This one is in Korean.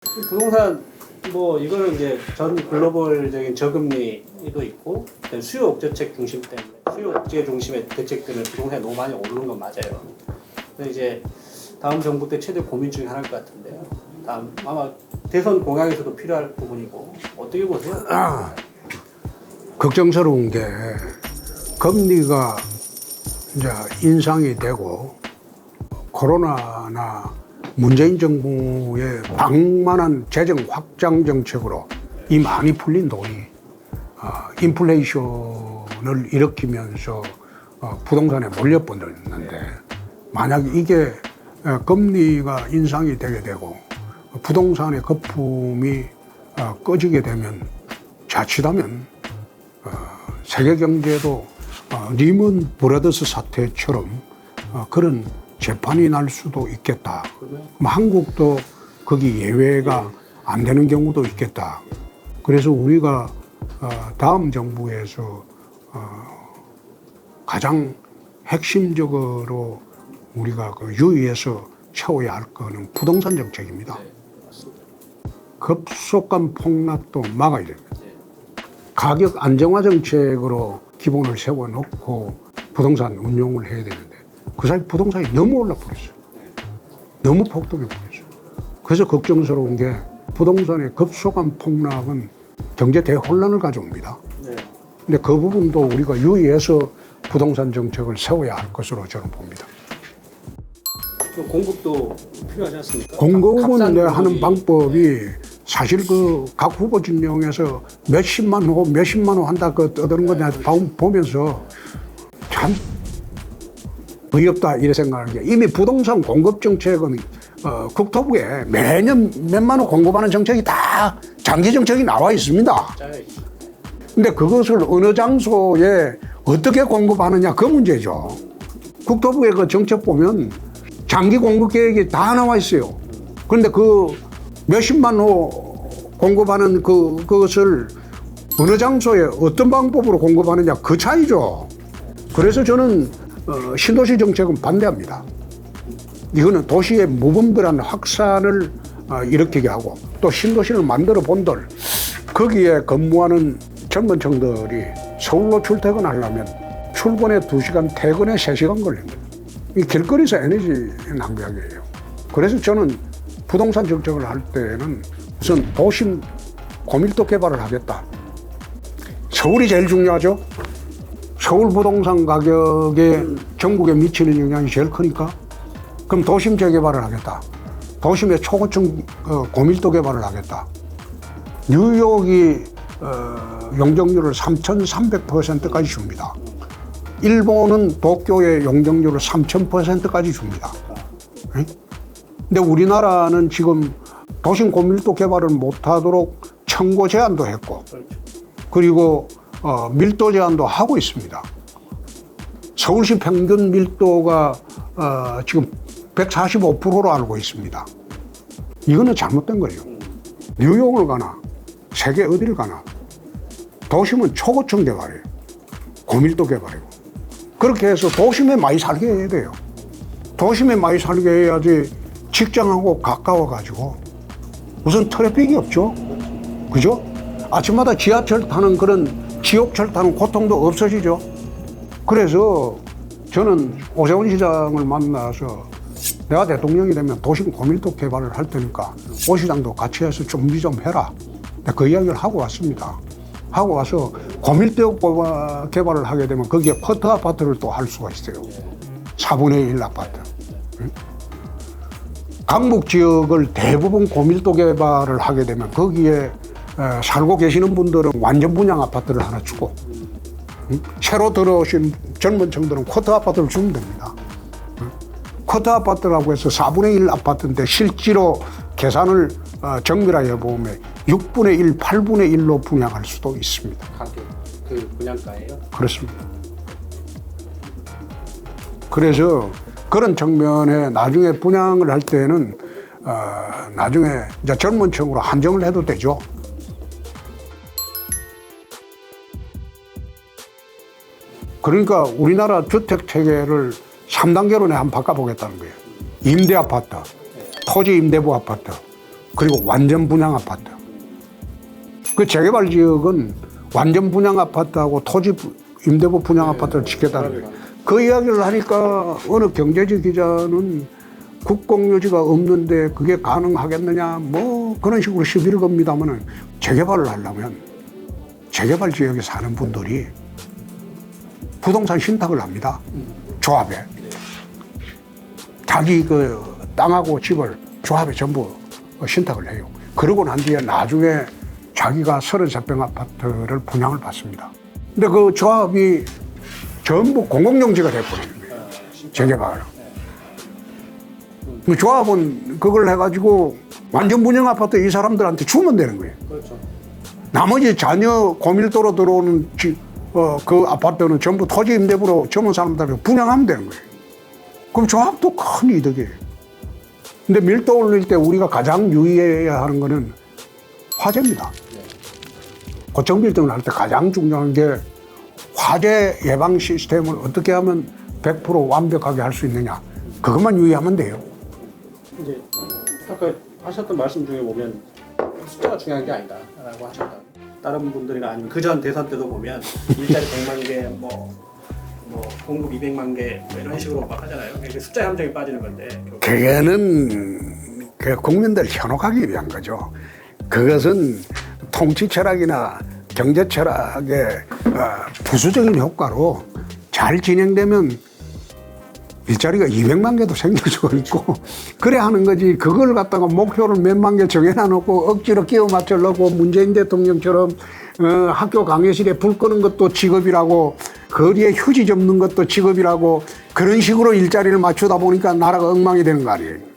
부동산 뭐 이거는 이제 전 글로벌적인 저금리도 있고 수요 억제책 중심 때문에 수요 억제 중심의 대책들은 부동산이 너무 많이 오르는 건 맞아요. 근데 이제 다음 정부 때 최대 고민 중에 하나일 것 같은데요. 다음 아마 대선 공약에서도 필요할 부분이고 어떻게 보세요? 걱정스러운 게 금리가 이제 인상이 되고 코로나나 문재인 정부의 방만한 재정 확장 정책으로 이 많이 풀린 돈이 인플레이션을 일으키면서 부동산에 몰려버렸는데 만약 이게 금리가 인상이 되게 되고 부동산의 거품이 꺼지게 되면 자칫하면 세계 경제도 리먼 브라더스 사태처럼 그런 재판이 날 수도 있겠다. 그럼 한국도 거기 예외가 안 되는 경우도 있겠다. 그래서 우리가 다음 정부에서 가장 핵심적으로 우리가 유의해서 채워야 할 거는 부동산 정책입니다. 급속한 폭락도 막아야 됩니다. 가격 안정화 정책으로 기본을 세워놓고 부동산 운용을 해야 되는데 그 사이 부동산이 너무 올라버렸어요. 너무 폭등해 버렸어요. 그래서 걱정스러운 게 부동산의 급속한 폭락은 경제 대혼란을 가져옵니다. 근데 그 부분도 우리가 유의해서 부동산 정책을 세워야 할 것으로 저는 봅니다. 공급도 필요하지 않습니까? 공급은 하는 방법이 사실 그 각 후보 진영에서 몇십만 호 한다 그 떠드는 거 내가 보면서 참 어이없다 이래 생각하는 게 이미 부동산 공급 정책은 국토부에 매년 몇만 호 공급하는 정책이 다 장기 정책이 나와 있습니다. 근데 그것을 어느 장소에 어떻게 공급하느냐 그 문제죠. 국토부의 그 정책 보면 장기 공급 계획이 다 나와 있어요. 그런데 그 몇십만 호 공급하는 그것을 어느 장소에 어떤 방법으로 공급하느냐 그 차이죠. 그래서 저는 신도시 정책은 반대합니다. 이거는 도시의 무분별한 확산을 일으키게 하고 또 신도시를 만들어 본들 거기에 근무하는 젊은 층들이 서울로 출퇴근하려면 출근에 2시간, 퇴근에 3시간 걸립니다. 이 길거리에서 에너지 낭비하기예요. 그래서 저는 부동산 정책을 할 때는 우선 도심 고밀도 개발을 하겠다. 서울이 제일 중요하죠. 서울 부동산 가격에 전국에 미치는 영향이 제일 크니까 그럼 도심 재개발을 하겠다. 도심의 초고층 고밀도 개발을 하겠다. 뉴욕이 용적률을 3,300%까지 줍니다. 일본은 도쿄의 용적률을 3,000%까지 줍니다. 근데 우리나라는 지금 도심 고밀도 개발을 못하도록 청고 제한도 했고 그리고 밀도 제한도 하고 있습니다. 서울시 평균 밀도가 지금 145%로 알고 있습니다. 이거는 잘못된 거예요. 뉴욕을 가나 세계 어디를 가나 도심은 초고층 개발이에요. 고밀도 개발이고 그렇게 해서 도심에 많이 살게 해야 돼요. 도심에 많이 살게 해야지 직장하고 가까워가지고 우선 트래픽이 없죠. 그죠? 아침마다 지하철 타는 그런 지옥철 타는 고통도 없어지죠. 그래서 저는 오세훈 시장을 만나서 내가 대통령이 되면 도심 고밀도 개발을 할 테니까 오 시장도 같이 해서 준비 좀 해라. 그 이야기를 하고 왔습니다. 하고 와서 고밀도 개발을 하게 되면 거기에 쿼터 아파트를 또 할 수가 있어요. 4분의 1 아파트. 강북 지역을 대부분 고밀도 개발을 하게 되면 거기에 살고 계시는 분들은 완전 분양 아파트를 하나 주고 새로 들어오신 젊은 층들은 쿼터 아파트를 주면 됩니다. 쿼터 아파트라고 해서 4분의 1 아파트인데 실제로 계산을 정밀하게 보면 6분의 1, 8분의 1로 분양할 수도 있습니다. 가격, 그 분양가예요? 그렇습니다. 그래서 그런 측면에 나중에 분양을 할 때는 나중에 이제 젊은 층으로 한정을 해도 되죠. 그러니까 우리나라 주택 체계를 3단계로 내가 한번 바꿔보겠다는 거예요. 임대 아파트, 토지 임대부 아파트, 그리고 완전 분양 아파트. 그 재개발 지역은 완전 분양 아파트하고 토지 임대부 분양 아파트를 지켰다는 거예요. 그 이야기를 하니까 어느 경제지 기자는 국공유지가 없는데 그게 가능하겠느냐 뭐 그런 식으로 시비를 겁니다만은 재개발을 하려면 재개발 지역에 사는 분들이 부동산 신탁을 합니다. 조합에. 자기 그 땅하고 집을 조합에 전부 신탁을 해요. 그러고 난 뒤에 나중에 자기가 33평 아파트를 분양을 받습니다. 근데 그 조합이 전부 공공용지가 돼버리는 거예요. 재개발. 그 조합은 그걸 해가지고 완전 분양 아파트 이 사람들한테 주면 되는 거예요. 그렇죠. 나머지 자녀 고밀도로 들어오는 그 아파트는 전부 토지 임대부로 젊은 사람들한테 분양하면 되는 거예요. 그럼 조합도 큰 이득이에요. 근데 밀도 올릴 때 우리가 가장 유의해야 하는 거는 화재입니다. 고층 빌딩을 할 때 가장 중요한 게 화재 예방 시스템을 어떻게 하면 100% 완벽하게 할 수 있느냐. 그것만 유의하면 돼요. 이제 아까 하셨던 말씀 중에 보면 숫자가 중요한 게 아니다라고 하셨다. 다른 분들이나 아니면 그전 대선 때도 보면 일자리 100만 개, 뭐 공급 200만 개 뭐 이런 식으로 막 하잖아요. 그게 숫자 함정에 빠지는 건데. 그거는 그 국민들 현혹하기 위한 거죠. 그것은 통치 철학이나 경제 철학의 부수적인 효과로 잘 진행되면 일자리가 200만 개도 생길 수가 있고 그래 하는 거지. 그걸 갖다가 목표를 몇만 개 정해놔 놓고 억지로 끼워 맞추려고 문재인 대통령처럼 학교 강의실에 불 끄는 것도 직업이라고 거리에 휴지 접는 것도 직업이라고 그런 식으로 일자리를 맞추다 보니까 나라가 엉망이 되는 거 아니에요.